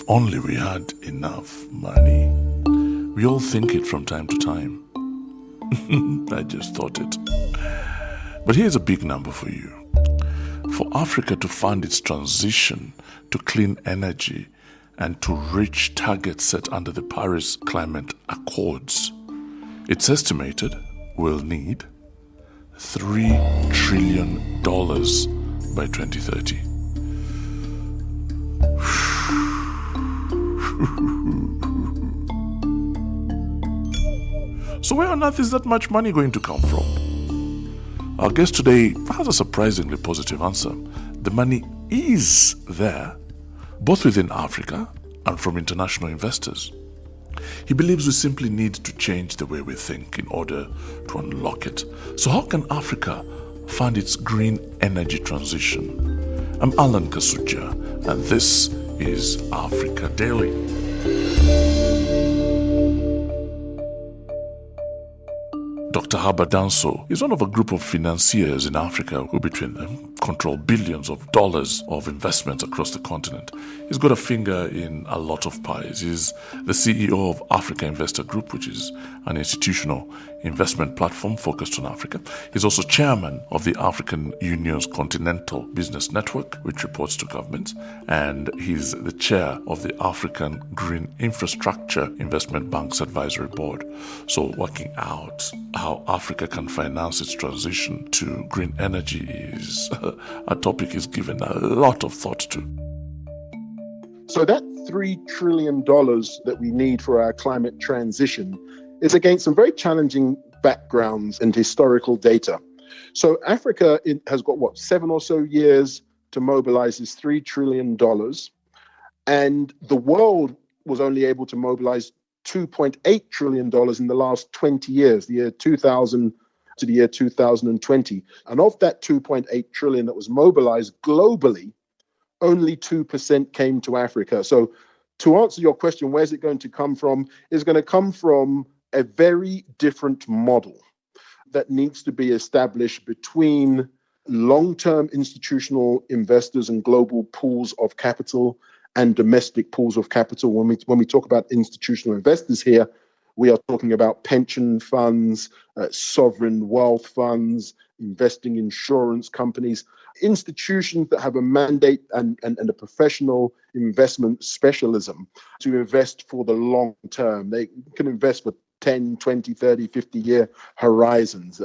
If only we had enough money. We all think it from time to time. I just thought it. But here's a big number for you. For Africa to fund its transition to clean energy and to reach targets set under the Paris Climate Accords, it's estimated we'll need $3 trillion by 2030. So where on earth is that much money going to come from? Our guest today has a surprisingly positive answer. The money is there, both within Africa and from international investors. He believes we simply need to change the way we think in order to unlock it. So how can Africa fund its green energy transition? I'm Alan Kasuja, and this is Africa Daily. Dr. Hubert Danso is one of a group of financiers in Africa who, between them, control billions of dollars of investments across the continent. He's got a finger in a lot of pies. He's the CEO of Africa Investor Group, which is an institutional investment platform focused on Africa. He's also chairman of the African Union's Continental Business Network, which reports to governments, and he's the chair of the African Green Infrastructure Investment Bank's advisory board. So working out how Africa can finance its transition to green energy is a topic he's given a lot of thought to. So that $3 trillion that we need for our climate transition is against some very challenging backgrounds and historical data. So Africa has got, 7 or so years to mobilize this $3 trillion. And the world was only able to mobilize $2.8 trillion in the last 20 years, the year 2000 to the year 2020. And of that $2.8 trillion that was mobilized globally, only 2% came to Africa. So to answer your question, where's it going to come from? It's going to come from a very different model that needs to be established between long-term institutional investors and global pools of capital and domestic pools of capital. When we talk about institutional investors here, we are talking about pension funds, sovereign wealth funds, investing insurance companies, institutions that have a mandate and a professional investment specialism to invest for the long term. They can invest for 10, 20, 30, 50-year horizons.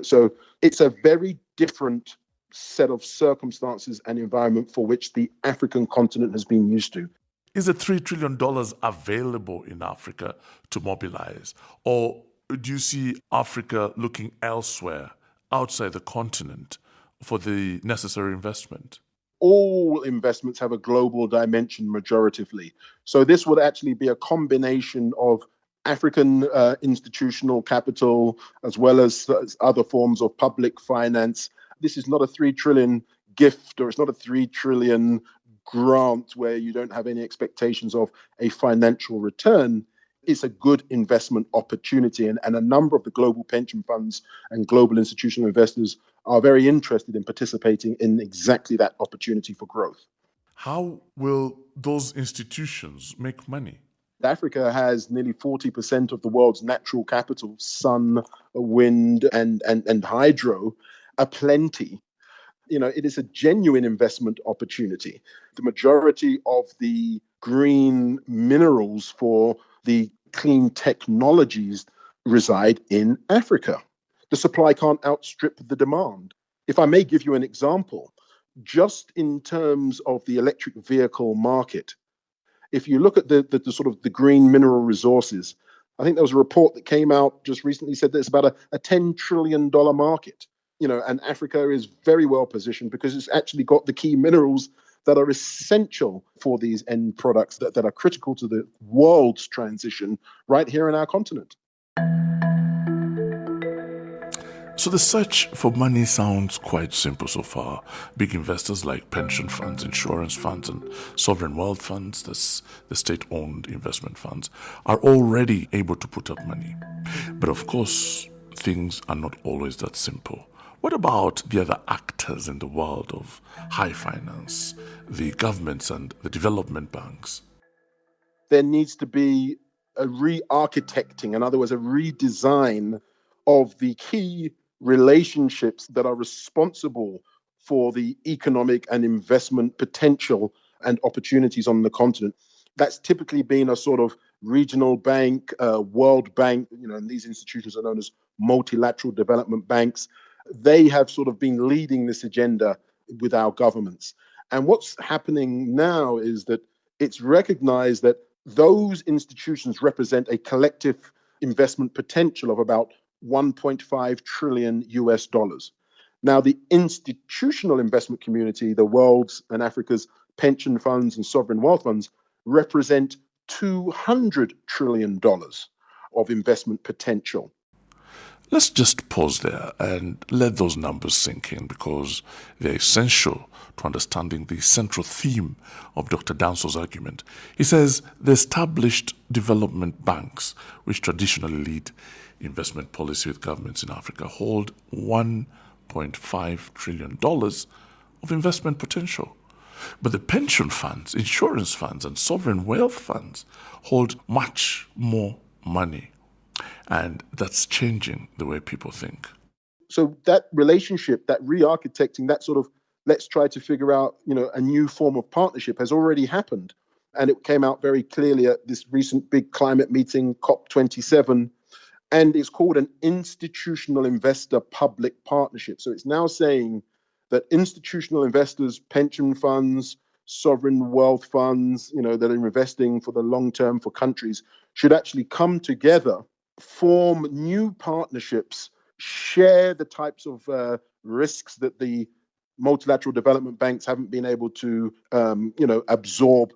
So it's a very different set of circumstances and environment for which the African continent has been used to. Is the $3 trillion available in Africa to mobilize? Or do you see Africa looking elsewhere, outside the continent, for the necessary investment? All investments have a global dimension majoritively. So this would actually be a combination of African institutional capital as well as other forms of public finance. This is not a 3 trillion gift, or it's not a 3 trillion grant where you don't have any expectations of a financial return. It's a good investment opportunity. And a number of the global pension funds and global institutional investors are very interested in participating in exactly that opportunity for growth. How will those institutions make money? Africa has nearly 40% of the world's natural capital, sun, wind, and hydro, aplenty. It is a genuine investment opportunity. The majority of the green minerals for the clean technologies reside in Africa. The supply can't outstrip the demand. If I may give you an example, just in terms of the electric vehicle market, if you look at the sort of the green mineral resources, I think there was a report that came out just recently said that it's about a $10 trillion market. And Africa is very well positioned because it's actually got the key minerals that are essential for these end products that are critical to the world's transition right here in our continent. So the search for money sounds quite simple so far. Big investors like pension funds, insurance funds, and sovereign wealth funds, the state-owned investment funds, are already able to put up money. But of course, things are not always that simple. What about the other actors in the world of high finance, the governments and the development banks? there needs to be a re-architecting, in other words, a redesign of the key relationships that are responsible for the economic and investment potential and opportunities on the continent. That's typically been a sort of regional bank, World Bank, and these institutions are known as multilateral development banks. They have sort of been leading this agenda with our governments. And what's happening now is that it's recognized that those institutions represent a collective investment potential of about 1.5 trillion US dollars. Now, the institutional investment community, the world's and Africa's pension funds and sovereign wealth funds, represent $200 trillion of investment potential. Let's just pause there and let those numbers sink in because they're essential to understanding the central theme of Dr. Danso's argument. He says the established development banks, which traditionally lead investment policy with governments in Africa, hold $1.5 trillion of investment potential. But the pension funds, insurance funds, and sovereign wealth funds hold much more money. And that's changing the way people think. So that relationship, that re-architecting, that sort of let's try to figure out, a new form of partnership has already happened. And it came out very clearly at this recent big climate meeting, COP27. And it's called an institutional investor public partnership. So it's now saying that institutional investors, pension funds, sovereign wealth funds, that are investing for the long term for countries should actually come together, form new partnerships, share the types of risks that the multilateral development banks haven't been able to, absorb,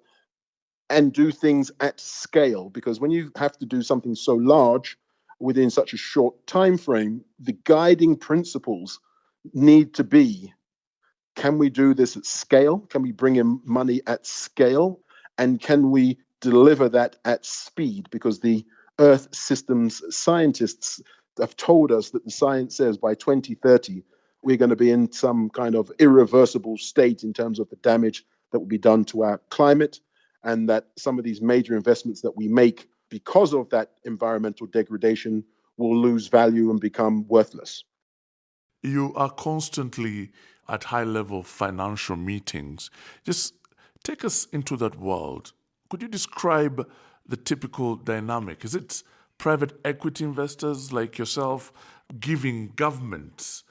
and do things at scale. Because when you have to do something so large within such a short time frame, the guiding principles need to be: can we do this at scale? Can we bring in money at scale? And can we deliver that at speed? Because the Earth systems scientists have told us that the science says by 2030, we're going to be in some kind of irreversible state in terms of the damage that will be done to our climate, and that some of these major investments that we make because of that environmental degradation will lose value and become worthless. You are constantly at high-level financial meetings. Just take us into that world. Could you describe the typical dynamic? Is it private equity investors like yourself giving governments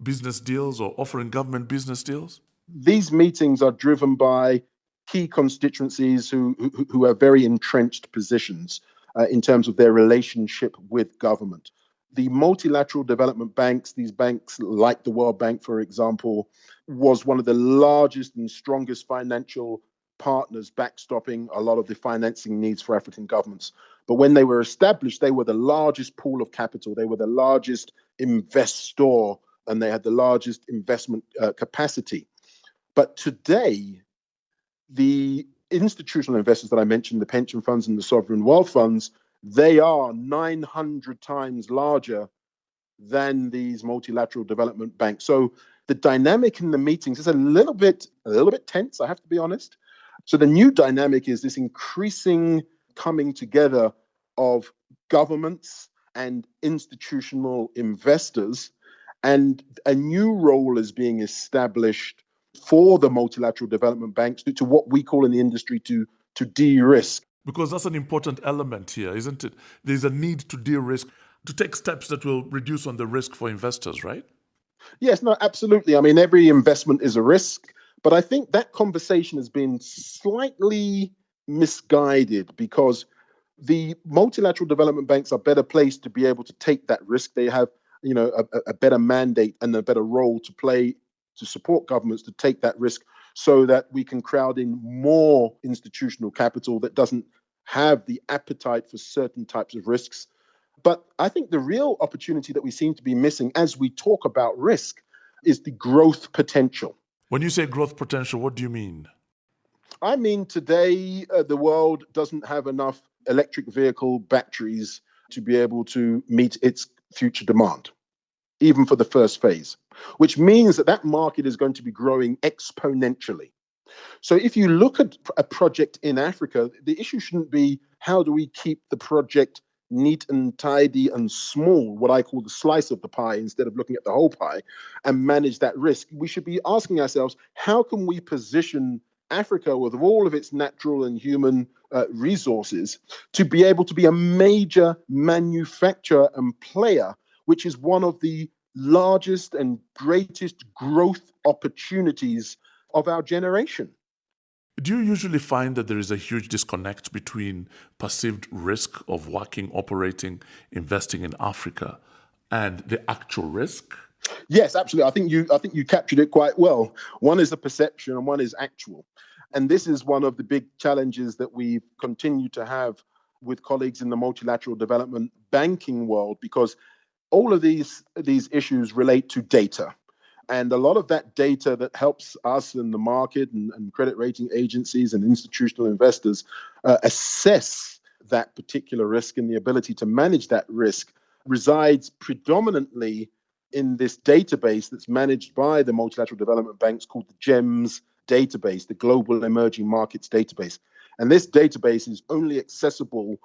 business deals or offering government business deals? These meetings are driven by key constituencies who have very entrenched positions in terms of their relationship with government. The multilateral development banks, these banks like the World Bank, for example, was one of the largest and strongest financial partners backstopping a lot of the financing needs for African governments. But when they were established, they were the largest pool of capital. They were the largest investor, and they had the largest investment capacity. But today, the institutional investors that I mentioned, the pension funds and the sovereign wealth funds, they are 900 times larger than these multilateral development banks. So the dynamic in the meetings is a little bit tense, I have to be honest. So the new dynamic is this increasing coming together of governments and institutional investors, and a new role is being established for the multilateral development banks to what we call in the industry to de-risk. Because that's an important element here, isn't it? There's a need to de-risk, to take steps that will reduce on the risk for investors, right? Yes, no, absolutely. I mean, every investment is a risk, but I think that conversation has been slightly misguided because the multilateral development banks are better placed to be able to take that risk. They have, a better mandate and a better role to play to support governments to take that risk, so that we can crowd in more institutional capital that doesn't have the appetite for certain types of risks. But I think the real opportunity that we seem to be missing as we talk about risk is the growth potential. When you say growth potential, what do you mean? I mean, today, the world doesn't have enough electric vehicle batteries to be able to meet its future demand, even for the first phase, which means that market is going to be growing exponentially. So if you look at a project in Africa, the issue shouldn't be how do we keep the project neat and tidy and small, what I call the slice of the pie, instead of looking at the whole pie and manage that risk. We should be asking ourselves, how can we position Africa, with all of its natural and human resources, to be able to be a major manufacturer and player, which is one of the largest and greatest growth opportunities of our generation. Do you usually find that there is a huge disconnect between perceived risk of working, operating, investing in Africa and the actual risk? Yes, absolutely. I think you captured it quite well. One is the perception and one is actual. And this is one of the big challenges that we continue to have with colleagues in the multilateral development banking world, because all of these issues relate to data. And a lot of that data that helps us in the market and credit rating agencies and institutional investors assess that particular risk and the ability to manage that risk resides predominantly in this database that's managed by the multilateral development banks called the GEMS database, the Global Emerging Markets Database. And this database is only accessible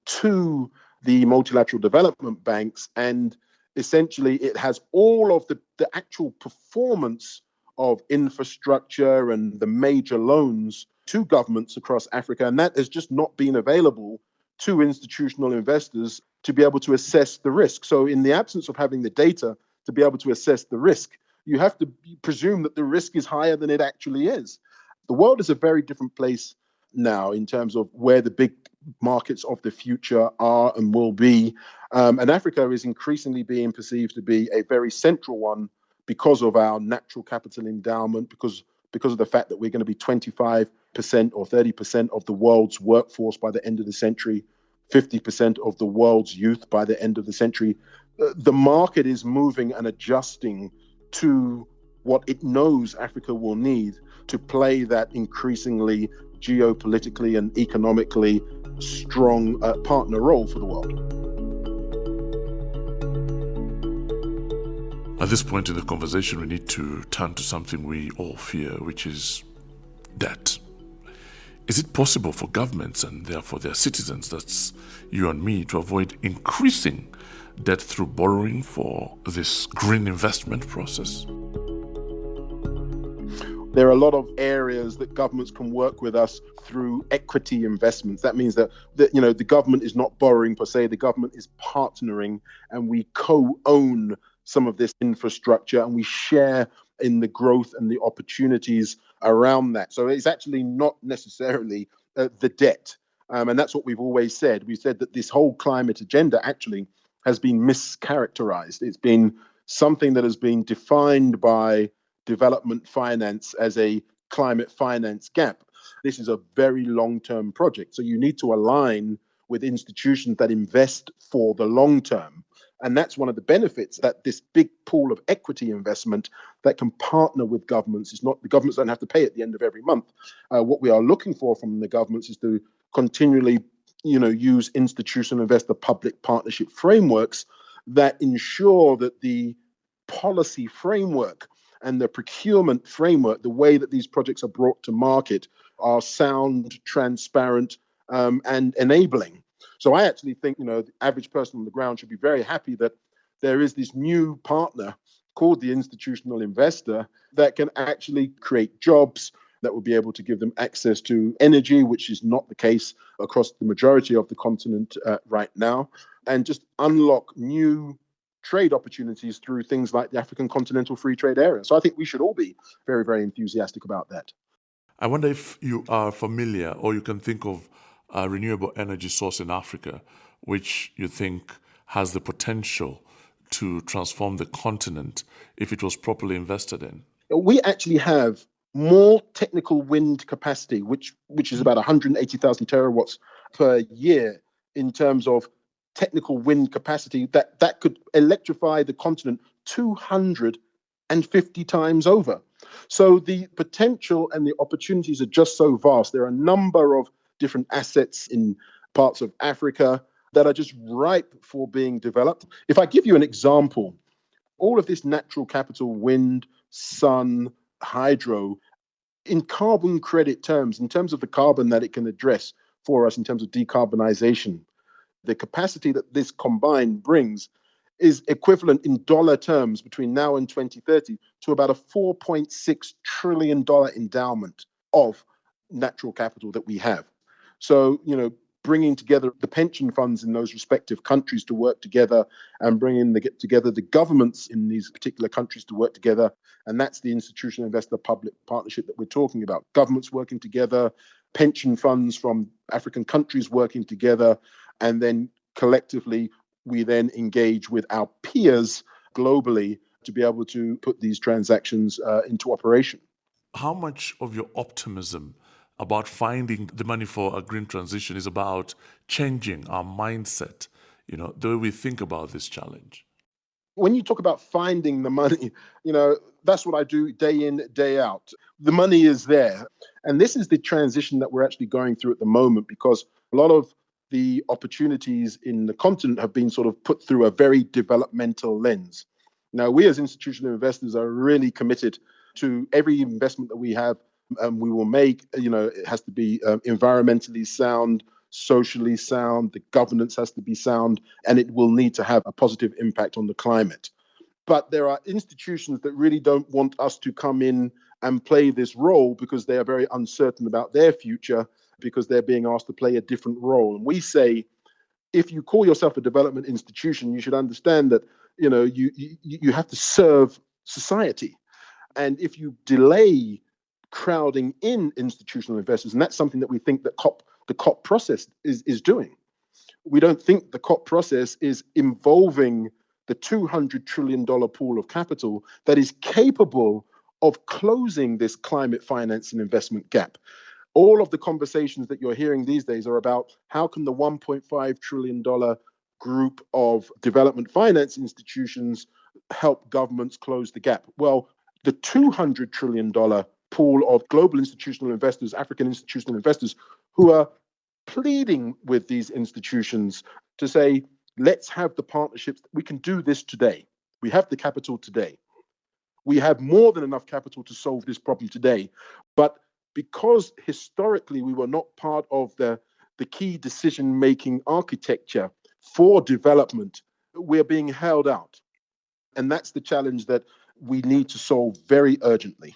to the multilateral development banks, and essentially it has all of the actual performance of infrastructure and the major loans to governments across Africa. And that has just not been available to institutional investors to be able to assess the risk. So in the absence of having the data to be able to assess the risk, you have to presume that the risk is higher than it actually is. The world is a very different place now in terms of where the big markets of the future are and will be. And Africa is increasingly being perceived to be a very central one because of our natural capital endowment, because of the fact that we're going to be 25% or 30% of the world's workforce by the end of the century, 50% of the world's youth by the end of the century. The market is moving and adjusting to what it knows Africa will need to play that increasingly geopolitically and economically strong partner role for the world. At this point in the conversation, we need to turn to something we all fear, which is debt. Is it possible for governments and therefore their citizens, that's you and me, to avoid increasing debt through borrowing for this green investment process? There are a lot of areas that governments can work with us through equity investments. That means that the government is not borrowing per se, the government is partnering, and we co-own some of this infrastructure and we share in the growth and the opportunities around that. So it's actually not necessarily the debt. And that's what we've always said. We said that this whole climate agenda actually has been mischaracterized. It's been something that has been defined by development finance as a climate finance gap. This is a very long-term project. So you need to align with institutions that invest for the long term. And that's one of the benefits, that this big pool of equity investment that can partner with governments is not, the governments don't have to pay at the end of every month. What we are looking for from the governments is to continually, use institutional investor public partnership frameworks that ensure that the policy framework and the procurement framework, the way that these projects are brought to market, are sound, transparent, and enabling. So I actually think, the average person on the ground should be very happy that there is this new partner called the institutional investor that can actually create jobs, that will be able to give them access to energy, which is not the case across the majority of the continent right now, and just unlock new trade opportunities through things like the African Continental Free Trade Area. So I think we should all be very, very enthusiastic about that. I wonder if you are familiar, or you can think of a renewable energy source in Africa, which you think has the potential to transform the continent if it was properly invested in. We actually have more technical wind capacity, which is about 180,000 terawatts per year in terms of technical wind capacity that could electrify the continent 250 times over. So the potential and the opportunities are just so vast. There are a number of different assets in parts of Africa that are just ripe for being developed. If I give you an example, all of this natural capital, wind, sun, hydro, In carbon credit terms, in terms of the carbon that it can address for us in terms of decarbonization, the capacity that this combined brings is equivalent in dollar terms between now and 2030 to about a $4.6 trillion endowment of natural capital that we have. So, bringing together the pension funds in those respective countries to work together and bringing together the governments in these particular countries to work together. And that's the institutional investor public partnership that we're talking about. Governments working together, pension funds from African countries working together, and then collectively, we then engage with our peers globally to be able to put these transactions into operation. How much of your optimism about finding the money for a green transition is about changing our mindset, the way we think about this challenge? When you talk about finding the money, that's what I do day in, day out. The money is there. And this is the transition that we're actually going through at the moment, because a lot of the opportunities in the continent have been sort of put through a very developmental lens. Now, we as institutional investors are really committed to every investment that we have. We will make, it has to be environmentally sound, socially sound, the governance has to be sound, and it will need to have a positive impact on the climate. But there are institutions that really don't want us to come in and play this role because they are very uncertain about their future, because they're being asked to play a different role. And we say, if you call yourself a development institution, you should understand that, you have to serve society. And if you delay crowding in institutional investors, and that's something that we think that the COP process is doing. We don't think the COP process is involving the $200 trillion pool of capital that is capable of closing this climate finance and investment gap. All of the conversations that you're hearing these days are about how can the $1.5 trillion group of development finance institutions help governments close the gap. Well, the $200 trillion pool of global institutional investors, African institutional investors, who are pleading with these institutions to say, let's have the partnerships. We can do this today. We have the capital today. We have more than enough capital to solve this problem today. But because historically we were not part of the key decision-making architecture for development, we're being held out. And that's the challenge that we need to solve very urgently.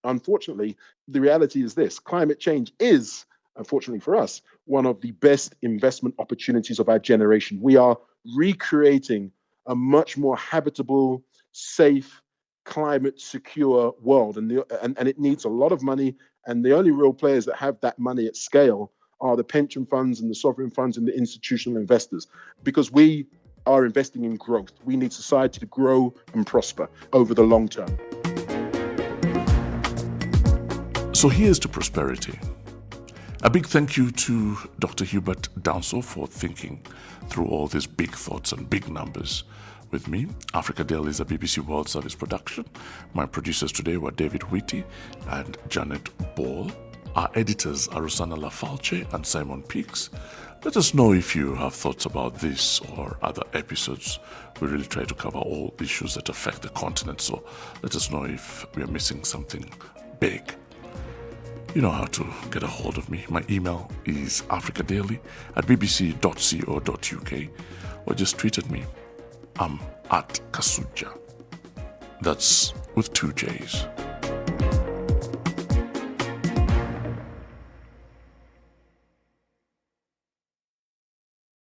Unfortunately, the reality is this: climate change is, unfortunately for us, one of the best investment opportunities of our generation. We are recreating a much more habitable, safe, climate secure world. And it needs a lot of money. And the only real players that have that money at scale are the pension funds and the sovereign funds and the institutional investors, because we are investing in growth. We need society to grow and prosper over the long term. So here's to prosperity. A big thank you to Dr. Hubert Danso for thinking through all these big thoughts and big numbers with me. Africa Daily is a BBC World Service production. My producers today were David Whitty and Janet Ball. Our editors are Rosanna Lafalce and Simon Peaks. Let us know if you have thoughts about this or other episodes. We really try to cover all issues that affect the continent, so let us know if we are missing something big. You know how to get a hold of me. My email is africadaily@bbc.co.uk, or just tweet at me. I'm at Kasuja. That's with 2 J's.